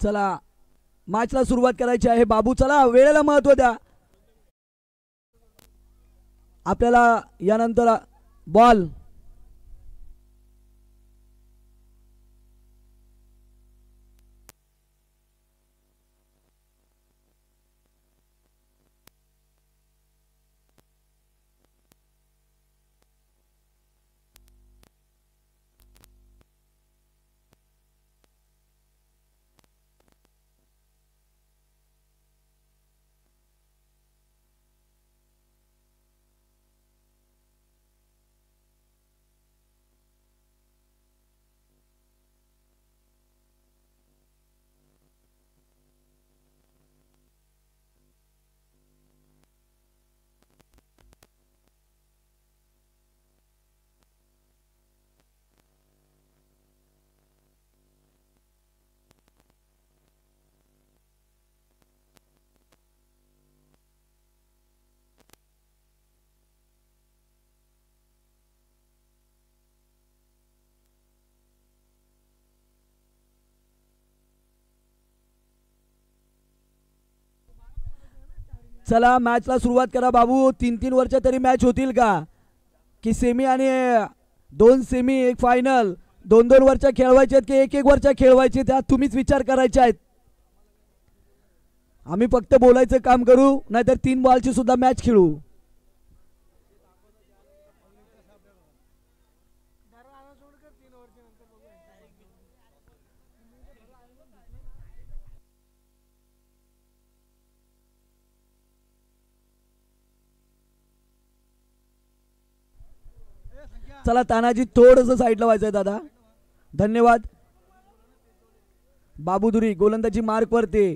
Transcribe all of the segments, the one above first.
चला मॅचला सुरुवात करायची आहे. बाबू चला वेळेला महत्व द्या. आपल्याला यानंतर बॉल चला मॅचला सुरुवात करा. बाबू 3-3 वरच्या तरी मॅच होतील का की सेमी आणि 2 सेमी 1 फायनल 2-2 वरच्या खेळवायचे आहेत की 1-1 वरच्या खेळवायचे त्यात तुम्हीच विचार करायचे आहेत. आम्ही फक्त बोलायचं काम करू नाहीतर 3 बॉलची सुद्धा मॅच खेळू. चला तानाजी थोडंसं साईडला व्हायचंय दादा. धन्यवाद. बाबूधुरी गोलंदाजी मार्क वरती.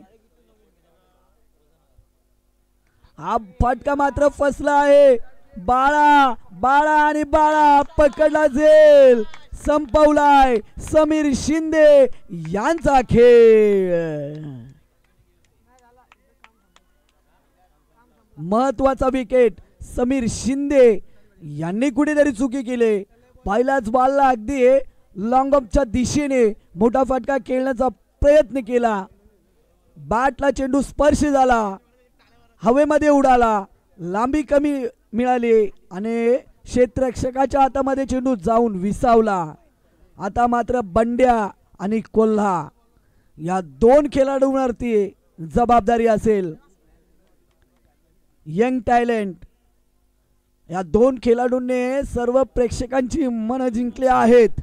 हा फटका मात्र फसला आहे. बाळा बाळा आणि बाळा पकडला जाईल. संपवलाय समीर शिंदे यांचा खेळ. महत्वाचा विकेट समीर शिंदे यांनी कुठेतरी चुकी केली. पहिल्याच बॉलला अगदी लॉंग ऑफच्या दिशेने मोठा फटका खेळण्याचा प्रयत्न केला. बॅटला चेंडू स्पर्श झाला, हवेमध्ये उडाला, लांबी कमी मिळाली आणि क्षेत्ररक्षकाच्या हातामध्ये चेंडू जाऊन विसावला. आता मात्र बंड्या आणि कोल्हा या 2 खेळाडूंवरती जबाबदारी असेल. यंग टॅलेंट या 2 खेळाडूंनी सर्व प्रेक्षकांची मन जिंकली आहेत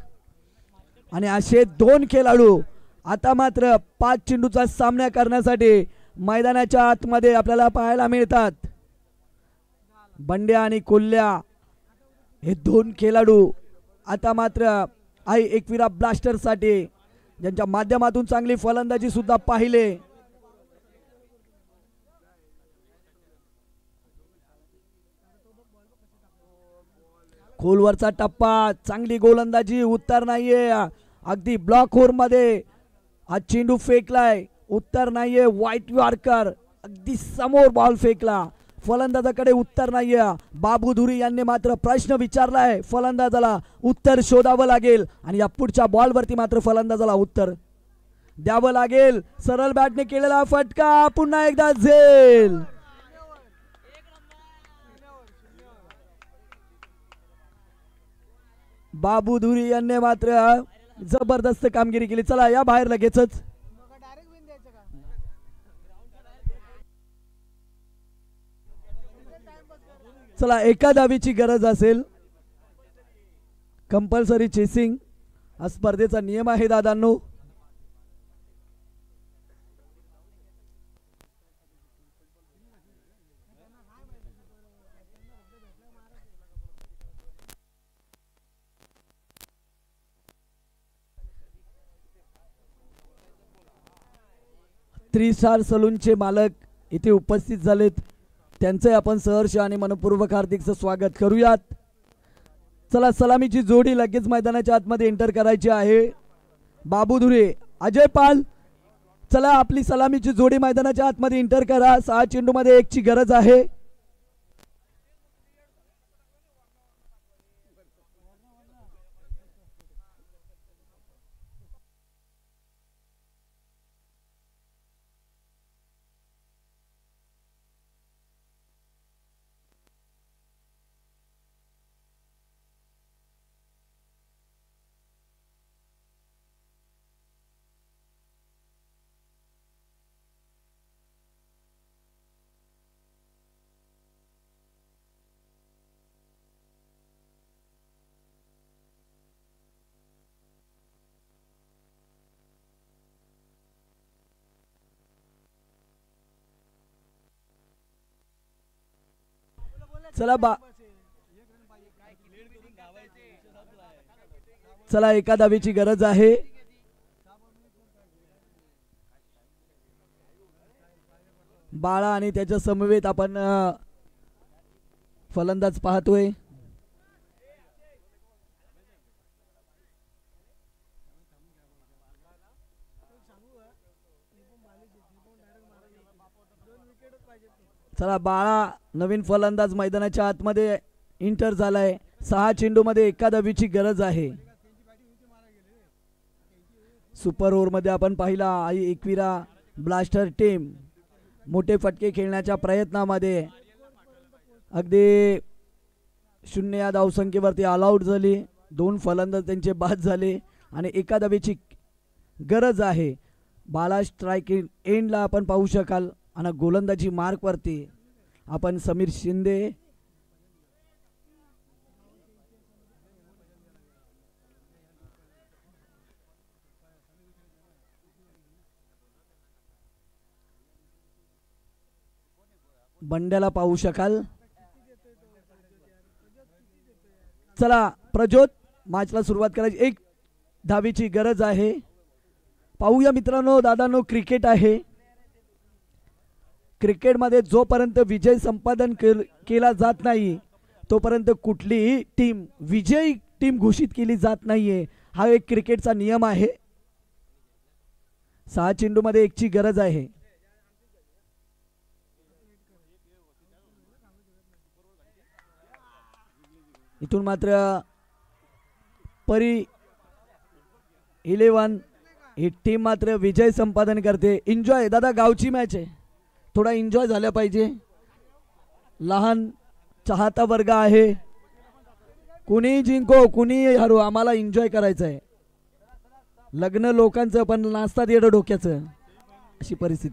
आणि असे 2 खेळाडू आता मात्र 5 चेंडूचा सामना करण्यासाठी मैदानाच्या आतमध्ये आपल्याला पाहायला मिळतात. बंड्या आणि कोल्हा हे 2 खेळाडू आता मात्र एकविरा ब्लास्टर साठी ज्यांच्या माध्यमातून चांगली फलंदाजी सुद्धा पाहिले. खोलवरचा टप्पा, चांगली गोलंदाजी, उत्तर नाहीये. अगदी ब्लॉक होर मध्ये हा चेंडू फेकलाय, उत्तर नाहीये. व्हाईट यॉर्कर अगदी समोर बॉल फेकला, फलंदाजाकडे उत्तर नाहीये. बाबू धुरी यांनी मात्र प्रश्न विचारलाय फलंदाजाला, उत्तर शोधावं लागेल आणि या पुढच्या बॉलवरती मात्र फलंदाजाला उत्तर द्यावं लागेल. सरळ बॅटने केलेला फटका पुन्हा एकदा झेल. बाबू धुरी यांनी मात्र जबरदस्त कामगिरी केली. चला या बाहेर लगेचच. चला एका धावीची गरज असेल. कंपल्सरी चेसिंग हा स्पर्धेचा नियम आहे दादांनो. त्रिसार सलूनचे मालक इथे उपस्थित झालेत, त्यांचे आपण सहर्ष आणि मनपूर्वक हार्दिक स्वागत करूयात. चला सलामीची जोडी लगेच मैदानाच्या आतमध्ये एंटर करायची आहे. बाबू धुरे, अजय पाल, चला आपली सलामीची जोडी मैदानाच्या आतमध्ये एंटर करा. 6 चेंडू मध्ये 1 ची गरज आहे. चला चला एका धावेची गरज आहे. बाळा आणि त्याच्या समवेत आपण फलंदाज पाहतोय. चला बाळा नवीन फलंदाज मैदानाच्या आतमध्ये इंटर झालाय. 6 चेंडू मध्ये एका धावेची गरज आहे. सुपर ओव्हर मध्ये आपण पाहिला आई एकविरा ब्लास्टर टीम मोठे फटके खेळण्याच्या प्रयत्नामध्ये अगदी 0 या धावसंख्येवरती ऑल आउट झाली. 2 फलंदाज त्यांचे बाद झाले आणि एका धावेची गरज आहे. बाला स्ट्राईक एंडला आपण पाहू शकाल आणि गोलंदाजी मार्क वरती आपण समीर शिंदे बंड्याला पाहू शकाल. चला प्रज्योत मॅचला सुरुवात करायची. 1 धावेची गरज आहे. पाहूया मित्रांनो दादांनो क्रिकेट आहे. क्रिकेटमध्ये जोपर्यंत विजय संपादन केला जात नाही तोपर्यंत कुठलीही टीम विजयी टीम घोषित केली जात नाहीये. हा एक क्रिकेटचा नियम आहे. 6 चेंडू मध्ये 1ची गरज आहे. इथून मात्र परी 11 ही टीम मात्र विजय संपादन करते. एन्जॉय दादा गावची मॅच आहे थोडा एन्जॉय झाला पाहिजे. लहान चाहता वर्ग आहे. कुणी जिंको कुणी हरो आम्हाला एन्जॉय करायचं आहे. लग्न लोकांचं पण नाचतात येडं डोक्याचं अशी परिस्थिती.